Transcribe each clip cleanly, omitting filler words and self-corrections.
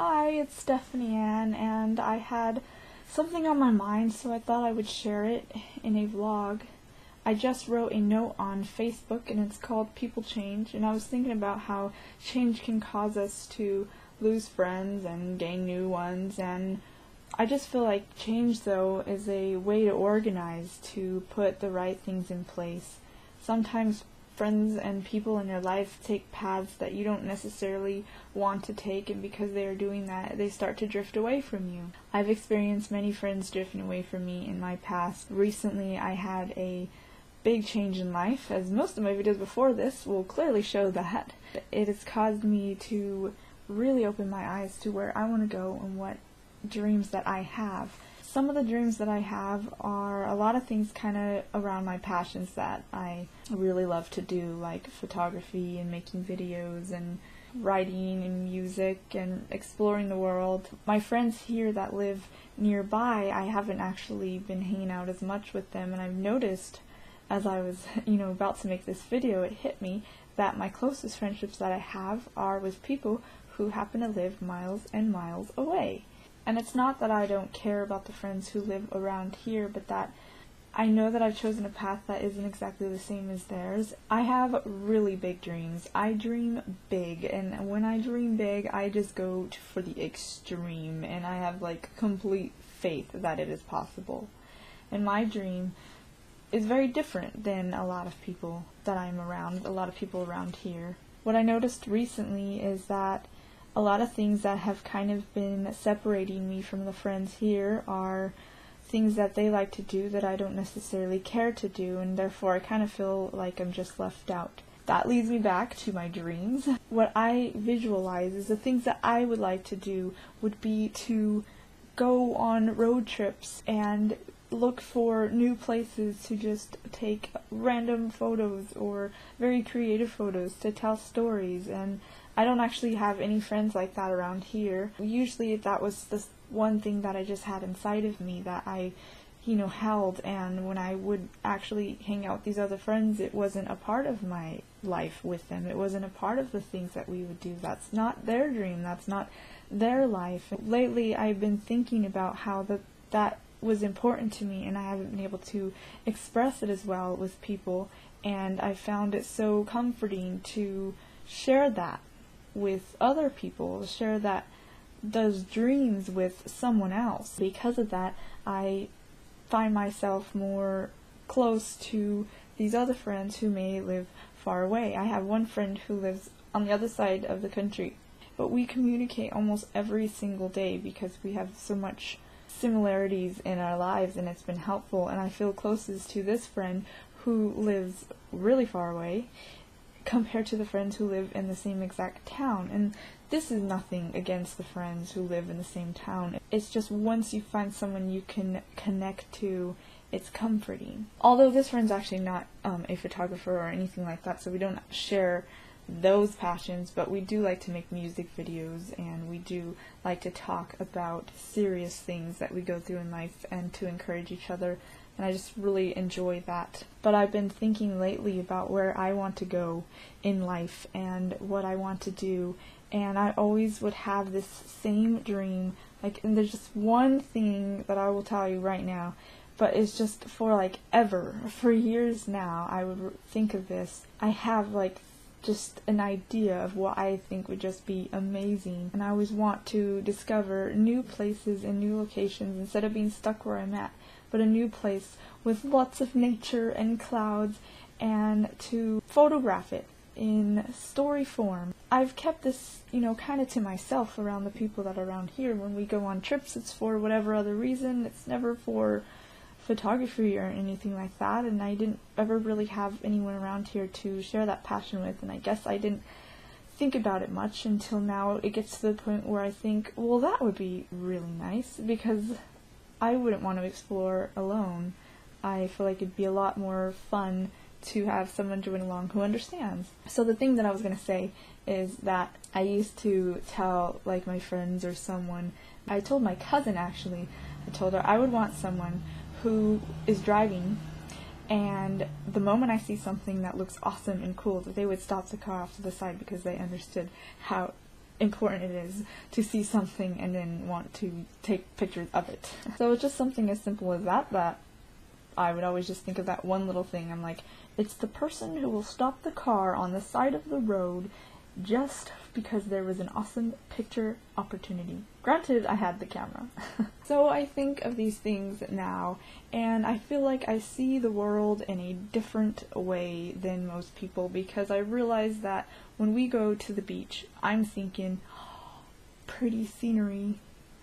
Hi, it's Stephanie Ann, and I had something on my mind, so I thought I would share it in a vlog. I just wrote a note on Facebook, and it's called People Change, and I was thinking about how change can cause us to lose friends and gain new ones, and I just feel like change, though, is a way to organize, to put the right things in place. Sometimes friends and people in your life take paths that you don't necessarily want to take, and because they are doing that, they start to drift away from you. I've experienced many friends drifting away from me in my past. Recently, I had a big change in life, as most of my videos before this will clearly show that. It has caused me to really open my eyes to where I want to go and what dreams that I have. Some of the dreams that I have are a lot of things kind of around my passions that I really love to do, like photography and making videos and writing and music and exploring the world. My friends here that live nearby, I haven't actually been hanging out as much with them, and I've noticed as I was, about to make this video, it hit me that my closest friendships that I have are with people who happen to live miles and miles away. And it's not that I don't care about the friends who live around here, but that I know that I've chosen a path that isn't exactly the same as theirs. I have really big dreams. I dream big, and when I dream big, I just go for the extreme, and I have complete faith that it is possible. And my dream is very different than a lot of people that I'm around, a lot of people around here. What I noticed recently is that a lot of things that have kind of been separating me from the friends here are things that they like to do that I don't necessarily care to do, and therefore I kind of feel like I'm just left out. That leads me back to my dreams. What I visualize is the things that I would like to do would be to go on road trips and look for new places to just take random photos or very creative photos to tell stories, and I don't actually have any friends like that around here. Usually that was the one thing that I just had inside of me that I, held, and when I would actually hang out with these other friends, it wasn't a part of my life with them. It wasn't a part of the things that we would do. That's not their dream. That's not their life. Lately, I've been thinking about how that was important to me, and I haven't been able to express it as well with people, and I found it so comforting to share that with other people, share those dreams with someone else. Because of that, I find myself more close to these other friends who may live far away. I have one friend who lives on the other side of the country, but we communicate almost every single day because we have so much similarities in our lives, and it's been helpful. And I feel closest to this friend who lives really far away compared to the friends who live in the same exact town. And this is nothing against the friends who live in the same town. It's just once you find someone you can connect to, it's comforting. Although this friend's actually not a photographer or anything like that, so we don't share those passions, but we do like to make music videos, and we do like to talk about serious things that we go through in life and to encourage each other, and I just really enjoy that. But I've been thinking lately about where I want to go in life and what I want to do, and I always would have this same dream, and there's just one thing that I will tell you right now, but it's just for for years now I would think of this. I have just an idea of what I think would just be amazing, and I always want to discover new places and new locations instead of being stuck where I'm at, but a new place with lots of nature and clouds, and to photograph it in story form. I've kept this, kind of to myself around the people that are around here. When we go on trips, it's for whatever other reason. It's never for photography or anything like that, and I didn't ever really have anyone around here to share that passion with, and I guess I didn't think about it much until now. It gets to the point where I think, well, that would be really nice, because I wouldn't want to explore alone. I feel like it'd be a lot more fun to have someone join along who understands. So the thing that I was going to say is that I used to tell my friends or someone, I told my cousin actually, I told her I would want someone who is driving, and the moment I see something that looks awesome and cool, that they would stop the car off to the side because they understood how important it is to see something and then want to take pictures of it. So it's just something as simple as that I would always just think of that one little thing. I'm like, it's the person who will stop the car on the side of the road just because there was an awesome picture opportunity. Granted, I had the camera. So I think of these things now, and I feel like I see the world in a different way than most people, because I realize that when we go to the beach, I'm thinking, oh, pretty scenery,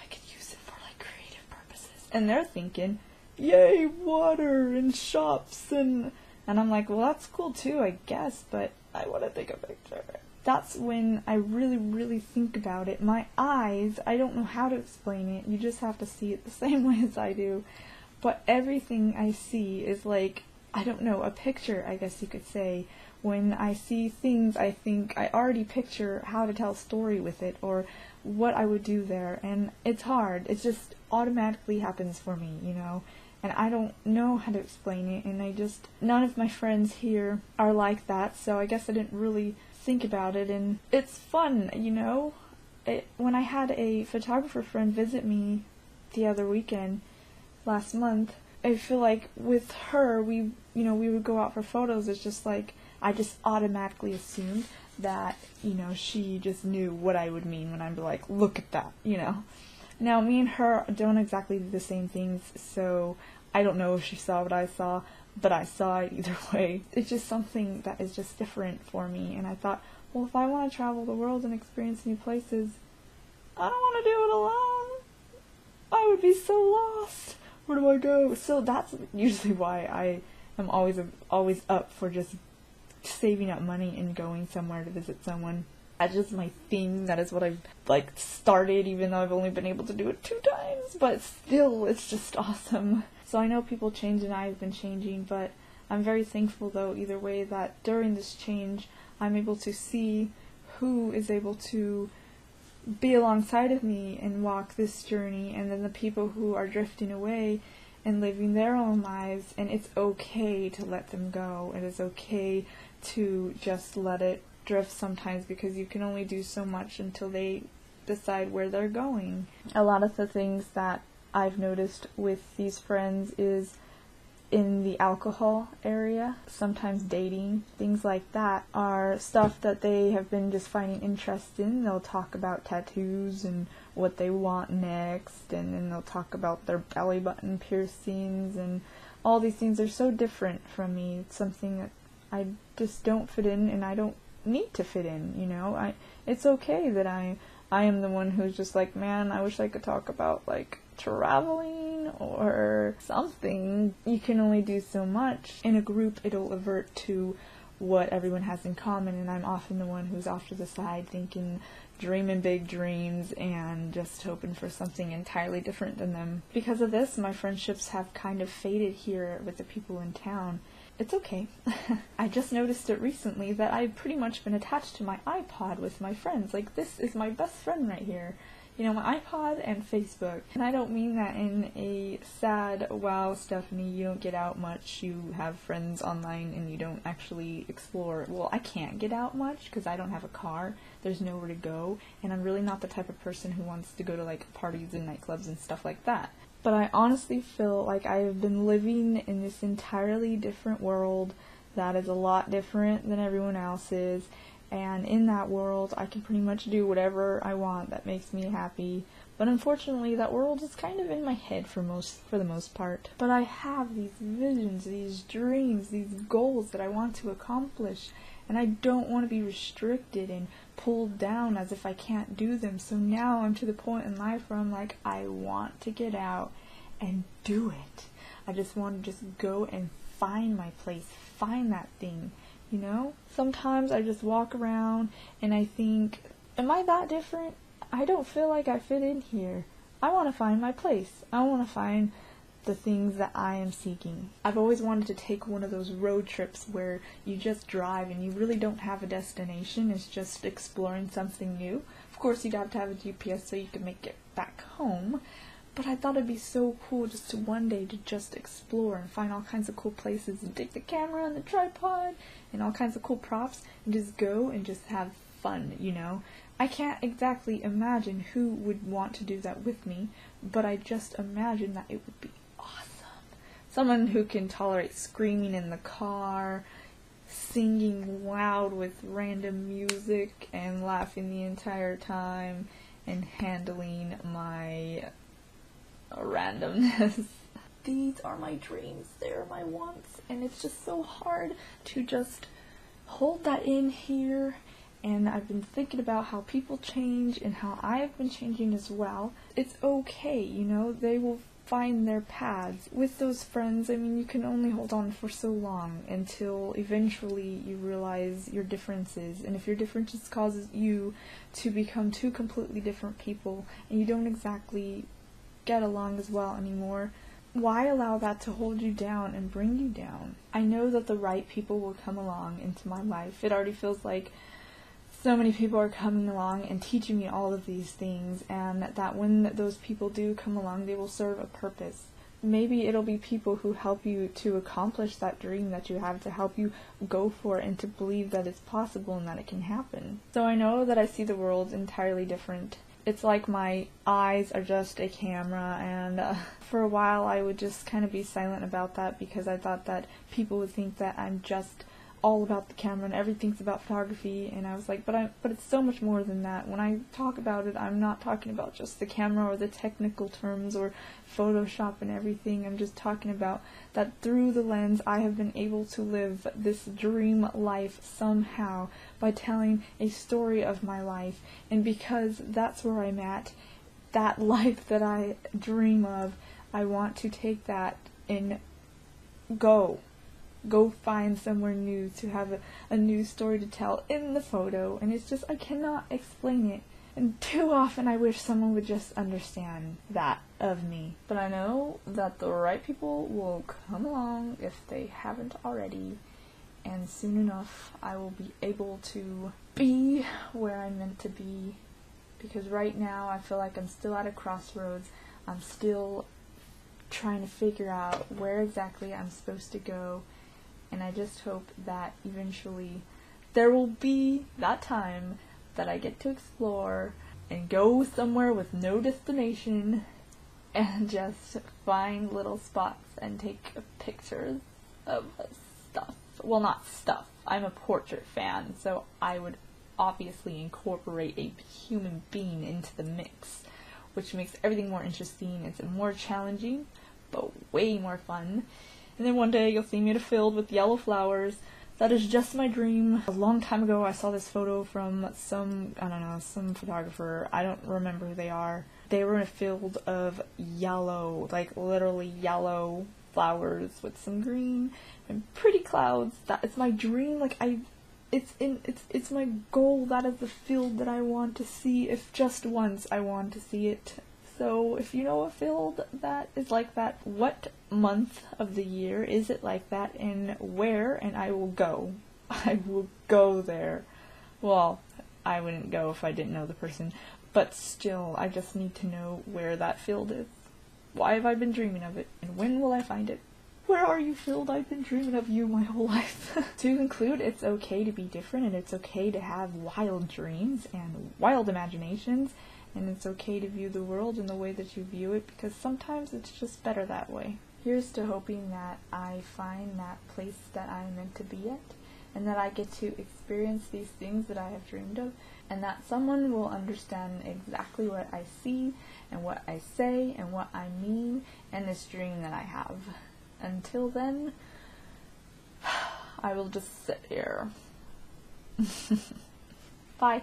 I could use it for like creative purposes. And they're thinking, yay, water and shops, and I'm like, well, that's cool too, I guess, but I want to take a picture. That's when I really, really think about it. My eyes, I don't know how to explain it. You just have to see it the same way as I do. But everything I see is like, I don't know, a picture, I guess you could say. When I see things, I think I already picture how to tell a story with it, or what I would do there. And it's hard. It just automatically happens for me, you know? And I don't know how to explain it, and none of my friends here are like that, so I guess I didn't really think about it, and it's fun, you know? When I had a photographer friend visit me the other weekend, last month, I feel like with her, we would go out for photos. It's just like, I just automatically assumed that, she just knew what I would mean when I'd be like, look at that, Now, me and her don't exactly do the same things, so I don't know if she saw what I saw, but I saw it either way. It's just something that is just different for me, and I thought, well, if I want to travel the world and experience new places, I don't want to do it alone. I would be so lost. Where do I go? So that's usually why I am always up for just saving up money and going somewhere to visit someone. That's just my thing. That is what I've started, even though I've only been able to do it 2 times, but still, it's just awesome. So I know people change and I've been changing, but I'm very thankful though either way that during this change I'm able to see who is able to be alongside of me and walk this journey, and then the people who are drifting away and living their own lives, and it's okay to let them go. It is okay to just let it drift sometimes, because you can only do so much until they decide where they're going. A lot of the things that I've noticed with these friends is in the alcohol area, sometimes dating, things like that are stuff that they have been just finding interest in. They'll talk about tattoos and what they want next, and then they'll talk about their belly button piercings, and all these things are so different from me. It's something that I just don't fit in, and I don't need to fit in, It's okay that I am the one who's just like, man, I wish I could talk about traveling or something. You can only do so much. In a group, it'll avert to what everyone has in common, and I'm often the one who's off to the side thinking, dreaming big dreams and just hoping for something entirely different than them. Because of this, my friendships have kind of faded here with the people in town. It's okay. I just noticed it recently that I've pretty much been attached to my iPod with my friends. This is my best friend right here. My iPod and Facebook. And I don't mean that in a sad, wow, Stephanie, you don't get out much, you have friends online and you don't actually explore. Well, I can't get out much because I don't have a car, there's nowhere to go, and I'm really not the type of person who wants to go to parties and nightclubs and stuff like that. But I honestly feel like I have been living in this entirely different world that is a lot different than everyone else's, and in that world I can pretty much do whatever I want that makes me happy. But unfortunately that world is kind of in my head for the most part. But I have these visions, these dreams, these goals that I want to accomplish, and I don't want to be restricted and pulled down as if I can't do them. So now I'm to the point in life where I'm like, I want to get out and do it. I just want to just go and find my place, find that thing, Sometimes I just walk around and I think, am I that different? I don't feel like I fit in here. I want to find my place. I want to find the things that I am seeking. I've always wanted to take one of those road trips where you just drive and you really don't have a destination. It's just exploring something new. Of course, you'd have to have a GPS so you can make it back home. But I thought it'd be so cool just to one day to just explore and find all kinds of cool places and take the camera and the tripod and all kinds of cool props and just go and just have fun, I can't exactly imagine who would want to do that with me, but I just imagine that it would be awesome. Someone who can tolerate screaming in the car, singing loud with random music and laughing the entire time, and handling my randomness. These are my dreams, they're my wants, and it's just so hard to just hold that in here. And I've been thinking about how people change and how I've been changing as well. It's okay, you know, they will find their paths. With those friends, I mean, you can only hold on for so long until eventually you realize your differences. And if your differences causes you to become two completely different people and you don't exactly get along as well anymore, why allow that to hold you down and bring you down? I know that the right people will come along into my life. It already feels like so many people are coming along and teaching me all of these things, and that when those people do come along, they will serve a purpose. Maybe it'll be people who help you to accomplish that dream that you have, to help you go for it and to believe that it's possible and that it can happen. So I know that I see the world entirely different. It's like my eyes are just a camera, and for a while I would just kind of be silent about that because I thought that people would think that I'm just all about the camera and everything's about photography, and I was like, but it's so much more than that. When I talk about it, I'm not talking about just the camera or the technical terms or Photoshop and everything. I'm just talking about that through the lens I have been able to live this dream life somehow by telling a story of my life, and because that's where I'm at, that life that I dream of, I want to take that and go find somewhere new to have a new story to tell in the photo. And it's just, I cannot explain it, and too often I wish someone would just understand that of me. But I know that the right people will come along if they haven't already, and soon enough I will be able to be where I'm meant to be, because right now I feel like I'm still at a crossroads. I'm still trying to figure out where exactly I'm supposed to go. And I just hope that eventually there will be that time that I get to explore and go somewhere with no destination and just find little spots and take pictures of stuff. Well, not stuff. I'm a portrait fan, so I would obviously incorporate a human being into the mix, which makes everything more interesting. It's more challenging, but way more fun. And then one day you'll see me at a field with yellow flowers. That is just my dream. A long time ago I saw this photo from some photographer. I don't remember who they are. They were in a field of yellow, like literally yellow flowers with some green and pretty clouds. That is my dream. Like it's my goal. That is the field that I want to see, if just once I want to see it. So if you know a field that is like that, what month of the year is it like that, and where, and I will go. I will go there. Well, I wouldn't go if I didn't know the person, but still, I just need to know where that field is. Why have I been dreaming of it, and when will I find it? Where are you, field? I've been dreaming of you my whole life. To conclude, it's okay to be different, and it's okay to have wild dreams and wild imaginations. And it's okay to view the world in the way that you view it, because sometimes it's just better that way. Here's to hoping that I find that place that I'm meant to be at, and that I get to experience these things that I have dreamed of, and that someone will understand exactly what I see, and what I say, and what I mean, and this dream that I have. Until then, I will just sit here. Bye.